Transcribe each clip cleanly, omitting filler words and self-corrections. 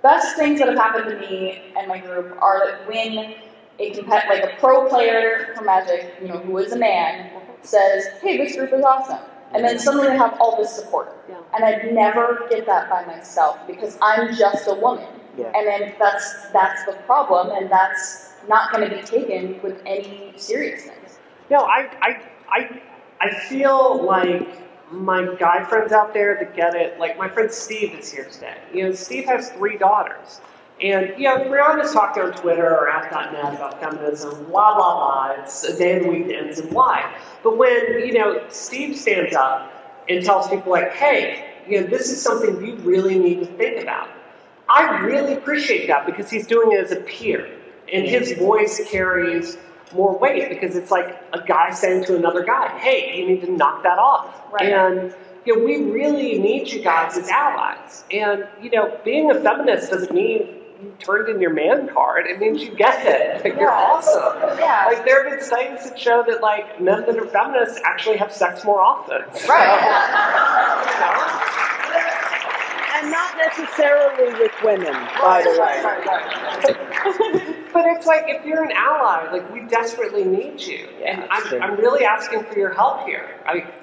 best things that have happened to me and my group are that when a pro player for Magic, who is a man, says, "Hey, this group is awesome," and then suddenly they have all this support. Yeah. And I'd never get that by myself because I'm just a woman. Yeah. And then that's the problem, and that's not going to be taken with any seriousness. I feel like my guy friends out there that get it, like my friend Steve is here today. Steve has 3 daughters. And, Brianna's talked on Twitter or app.net about feminism, blah, blah, blah. It's a day of the week that ends in Y. But when, Steve stands up and tells people like, hey, this is something you really need to think about. I really appreciate that because he's doing it as a peer. And his voice carries more weight because it's like a guy saying to another guy, hey, you need to knock that off. Right. And we really need you guys as allies. And, being a feminist doesn't mean you turned in your man card. It means you get it. Like, you're awesome. Yeah. Like, there have been studies that show that, like, men that are feminists actually have sex more often. Right. And not necessarily with women, by the way. But it's like, if you're an ally, like, we desperately need you. Yeah, and I'm really asking for your help here.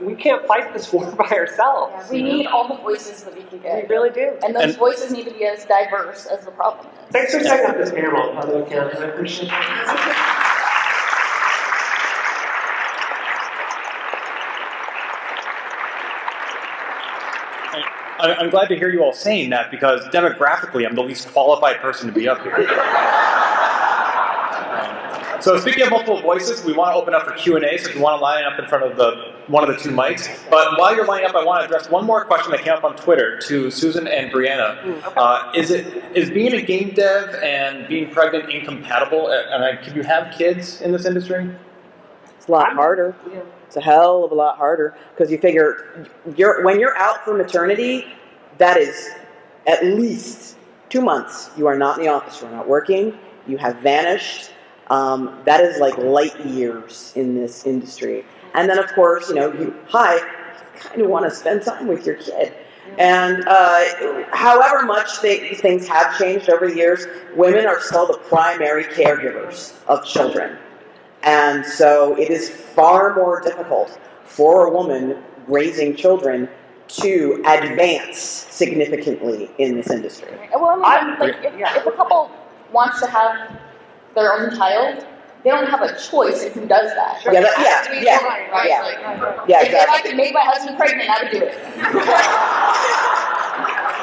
We can't fight this war by ourselves. Yeah, we need all the voices that we can get. We really do. And those voices need to be as diverse as the problem is. Thanks for setting up this panel, by the way, Ken. I appreciate it. I'm glad to hear you all saying that because demographically I'm the least qualified person to be up here. So speaking of multiple voices, we want to open up for Q&A, so if you want to line up in front of one of the 2 mics. But while you're lining up, I want to address one more question that came up on Twitter to Susan and Brianna. Is being a game dev and being pregnant incompatible? And can you have kids in this industry? It's a lot harder. Yeah. It's a hell of a lot harder because you figure when you're out for maternity, that is at least 2 months. You are not in the office. You're not working. You have vanished. That is like light years in this industry. And then, of course, you kind of want to spend time with your kid. And however much things have changed over the years, women are still the primary caregivers of children. And so it is far more difficult for a woman raising children to advance significantly in this industry. Well, if a couple wants to have their own child, they don't have a choice in who does that. Yeah, If I could make my husband pregnant, I would do it.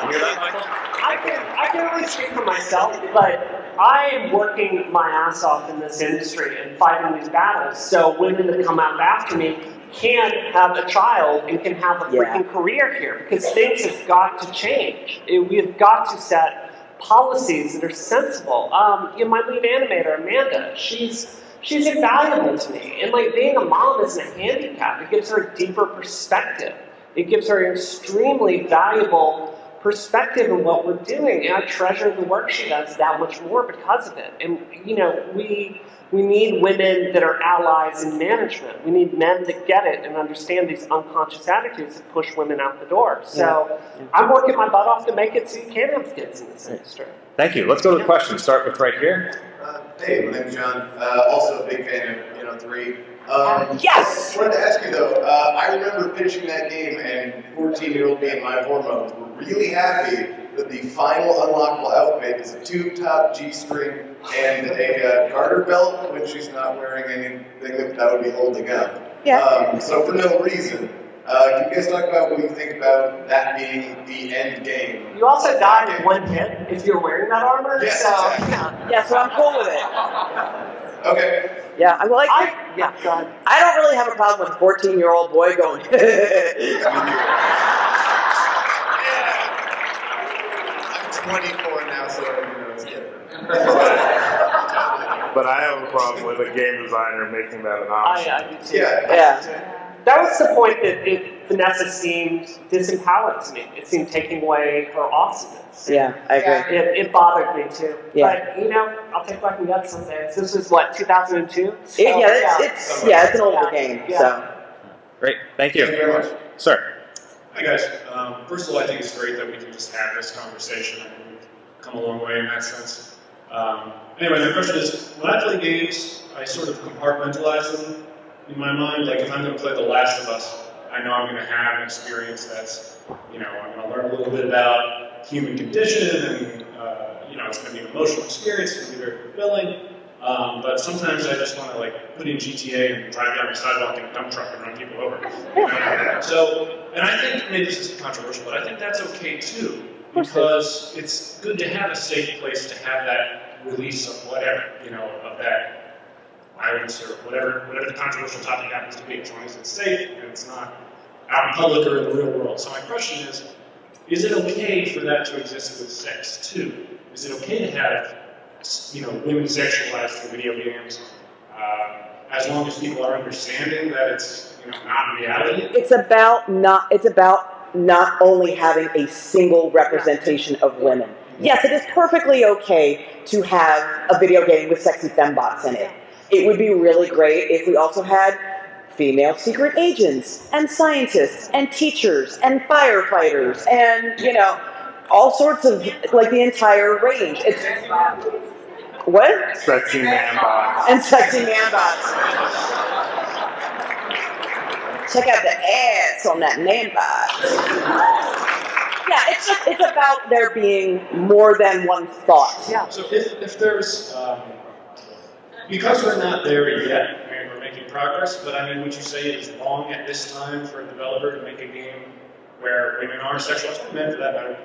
You hear that, Michael? I can only speak for myself, but I am working my ass off in this industry and fighting these battles so women that come out after me can have a child and can have a freaking career here because things have got to change. We have got to set policies that are sensible. My lead animator, Amanda, she's invaluable to me. And like being a mom isn't a handicap. It gives her a deeper perspective. It gives her an extremely valuable perspective in what we're doing. And I treasure the work she does that much more because of it. And we need women that are allies in management. We need men that get it and understand these unconscious attitudes that push women out the door. So I'm working my butt off to make it so you can have kids in this industry. Thank you. Let's go to the questions. Start with right here. Hey, my name's John. Also a big fan of 3. Yes! I wanted to ask you though, I remember finishing that game and 14-year-old me and my hormones were really happy that the final unlockable outfit is a tube top, G-string, and a garter belt when she's not wearing anything that would be holding up. Yeah. So for no reason. Can you guys talk about what you think about that being the end game? You also die in 1 hit if you're wearing that armor. Yes, so, exactly. Yeah, so I'm cool with it. Okay. Yeah, I'm like, God. I don't really have a problem with a 14-year-old boy going, I'm 24 now, so it's different. But I have a problem with a game designer making that an option. I do too. Yeah. That was the point that Vanessa seemed disempowered to me. It seemed taking away her awesomeness. Yeah, I agree. It bothered me too. Yeah. But, I'll take what I can get someday. This was, what, 2002? So, it's an older game, so. Great. Thank you. Thank you very much. Sir. Hi guys. First of all, I think it's great that we can just have this conversation. We've come a long way in that sense. Anyway, the question is, when I play games, I sort of compartmentalize them in my mind. Like if I'm going to play The Last of Us, I know I'm going to have an experience that's, I'm going to learn a little bit about human condition, and it's going to be an emotional experience. It's going to be very fulfilling. But sometimes I just want to put in GTA and drive down the sidewalk in a dump truck and run people over. So, and I think maybe this is controversial, but I think that's okay too, because it's good to have a safe place to have that release of whatever, of that violence or whatever the controversial topic happens to be, as long as it's safe and it's not out in public or in the real world. So my question is it okay for that to exist with sex too? Is it okay to have women sexualized through video games, as long as people are understanding that it's not reality? It's about not only having a single representation of women. Yes, it is perfectly okay to have a video game with sexy fembots in it. It would be really great if we also had female secret agents and scientists and teachers and firefighters and all sorts of the entire range. It's what? Sexy man bots. And sexy man bots. Check out the ads on that man bot. Yeah, it's about there being more than one thought. Yeah. So if there's because we're not there yet, we're making progress. But would you say it is wrong at this time for a developer to make a game where women are sexualized, men for that matter?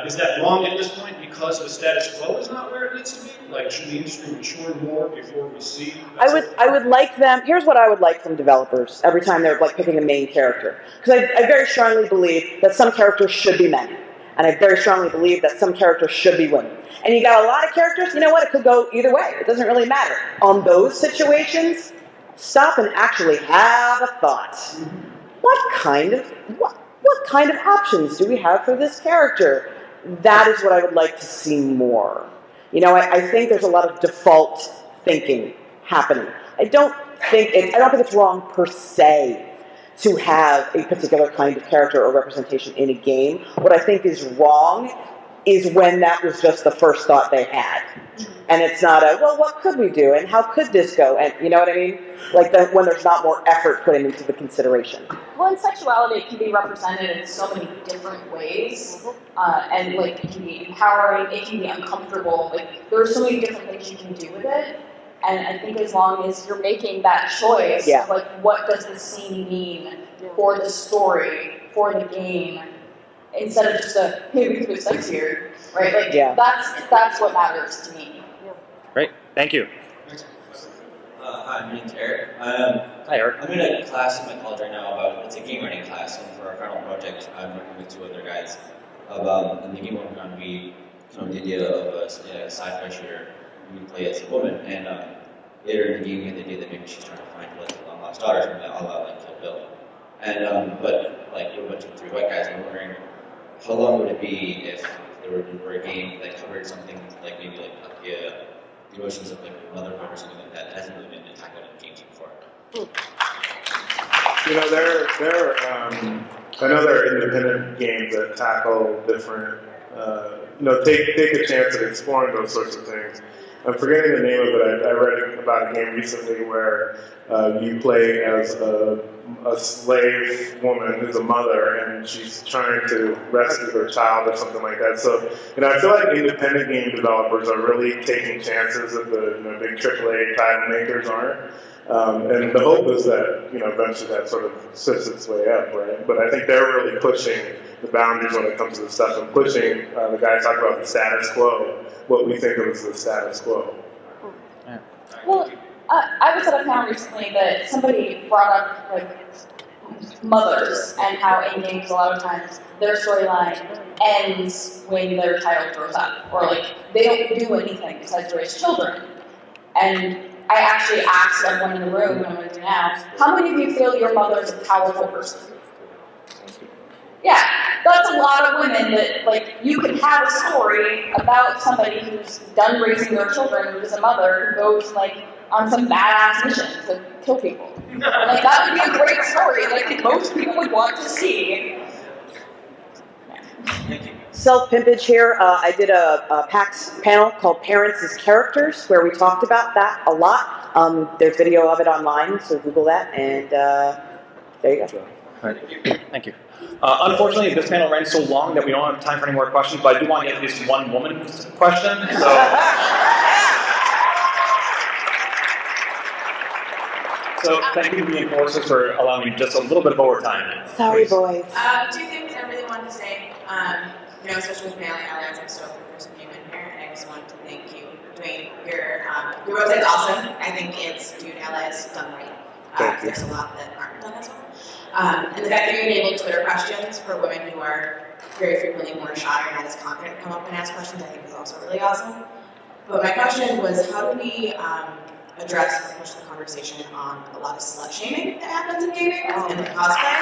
Is that wrong at this point because the status quo is not where it needs to be? Should the industry mature more before we see? I would like them. Here's what I would like from developers every time they're picking a main character, because I very strongly believe that some characters should be men, and I very strongly believe that some characters should be women. And you got a lot of characters. You know what? It could go either way. It doesn't really matter. On those situations, stop and actually have a thought. What kind of options do we have for this character? That is what I would like to see more. I think there's a lot of default thinking happening. I don't think it's wrong per se to have a particular kind of character or representation in a game. What I think is wrong is when that was just the first thought they had. And it's not what could we do and how could this go? And you know what I mean? When there's not more effort put into the consideration. Well, and sexuality can be represented in so many different ways. And it can be empowering, it can be uncomfortable. There are so many different things you can do with it. And I think as long as you're making that choice, what does the scene mean for the story, for the game, instead of just hey, we can do sex here, right? That's what matters to me. Great, thank you. Hi, my name's Eric. Hi, Eric. I'm in a class in my college right now it's a game writing class, and for our final project, I'm working with two other guys. In the game we're working on, we come up with the idea of a sci-fi shooter. We play as a woman, and later in the game, we had the idea that maybe she's trying to find long lost daughters, and all out Kill Bill. And but we're a bunch of three white guys, and I'm wondering how long would it be if there were a game that covered something maybe the emotions of motherhood or something like that hasn't really been tackled in games before. I know there are independent games that tackle different, take a chance at exploring those sorts of things. I'm forgetting the name of it. I read about a game recently where you play as a slave woman who's a mother, and she's trying to rescue her child or something like that. So, I feel like independent game developers are really taking chances that the big AAA title makers aren't. And the hope is that, eventually that sort of sifts its way up, right? But I think they're really pushing the boundaries when it comes to this stuff, and pushing, the guy talked about the status quo, what we think of as the status quo. Yeah. Well, I was at a panel recently that somebody brought up, mothers, and how in games a lot of times their storyline ends when their child grows up, or they don't do anything besides raise children. And I actually asked everyone in the room, and I'm going to do now, how many of you feel your mother is a powerful person? Yeah, that's a lot of women that, you could have a story about somebody who's done raising their children, who's a mother, who goes, on some badass mission to kill people. That would be a great story that I think most people would want to see. self-pimpage here. I did a PAX panel called Parents as Characters, where we talked about that a lot. There's video of it online, so Google that, and there you go. All right. Thank you. Unfortunately, this panel ran so long that we don't have time for any more questions, but I do want to get at least one woman question. So thank you to the enforcers for allowing me just a little bit of overtime. Sorry, boys. Two things I really wanted to say. Especially with male allies, I'm so happy there's some human here, and I just wanted to thank you, Duane. Your website's awesome. I think it's Dude Allies done right. There's a lot that aren't done as well. And the fact that you enabled Twitter questions for women who are very frequently more shy or not as confident to come up and ask questions, I think is also really awesome. But my question was, how do we address or push the conversation on a lot of slut shaming that happens in gaming and in cosplay?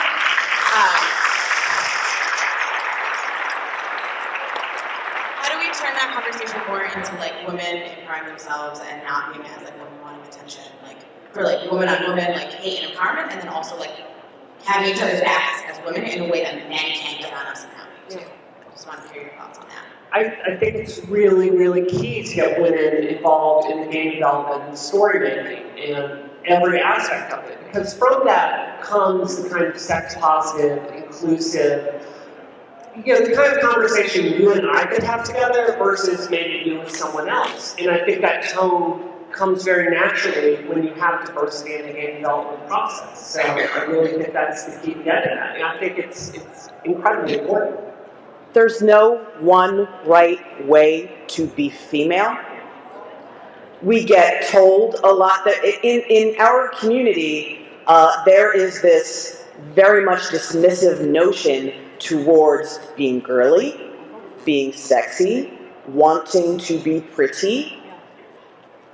How do we turn that conversation more into like women empowering themselves and not being as like women wanting attention, like for like women on women like hate and empowerment, and then also like having each other's backs as women in a way that men can't get on us and how we do. I just want to hear your thoughts on that. I think it's really, really key to get women involved in the game development and story making and every aspect of it. Because from that comes the kind of sex positive, inclusive, the kind of conversation you and I could have together versus maybe you with someone else. And I think that tone comes very naturally when you have diversity in the game development process. So I really think that's the key to getting that. And I think it's incredibly important. There's no one right way to be female. We get told a lot that in our community, there is this very much dismissive notion towards being girly, being sexy, wanting to be pretty,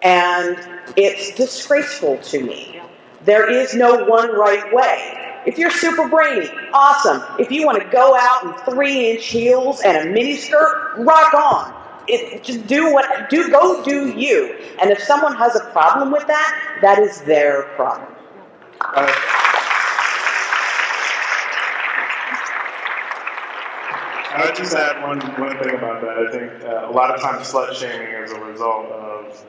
and it's disgraceful to me. There is no one right way. If you're super brainy, awesome. If you want to go out in 3-inch heels and a miniskirt, rock on. Just go do you. And if someone has a problem with that, that is their problem. I would just add one thing about that. I think a lot of times slut shaming is a result of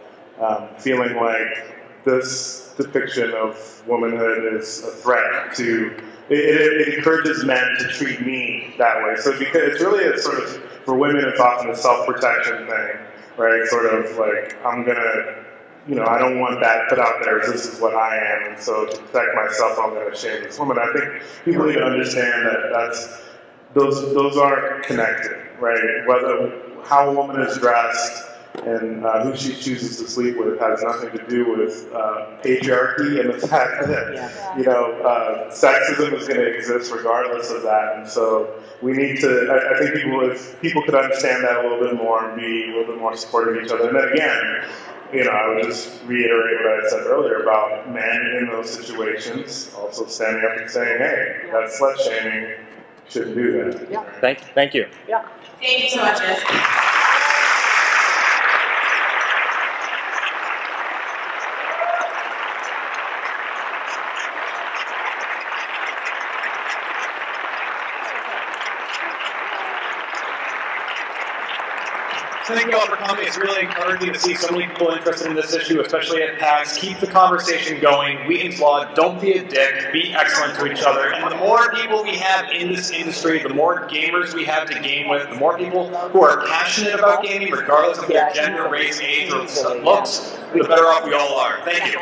feeling like this depiction of womanhood is a threat to. It encourages men to treat me that way. So because it's really a sort of, for women, it's often a self-protection thing, right? Sort of like, I'm gonna, I don't want that put out there as this is what I am, and so to protect myself, I'm gonna shame this woman. I think people need to understand that those aren't connected, right? Whether how a woman is dressed and who she chooses to sleep with has nothing to do with patriarchy and the fact that sexism is going to exist regardless of that. And so we need to. I think if people could understand that a little bit more and be a little bit more supportive of each other. And then again, I would just reiterate what I said earlier about men in those situations also standing up and saying, "Hey, that's slut shaming. Shouldn't do that." Yeah. Thank you. Yeah. Thank you so much, Jess. So thank you all for coming. It's really encouraging to see so many people interested in this issue, especially at PAX. Keep the conversation going. We in Flawed, don't be a dick. Be excellent to each other. And the more people we have in this industry, the more gamers we have to game with, the more people who are passionate about gaming, regardless of their gender, race, age, or looks, the better off we all are. Thank you.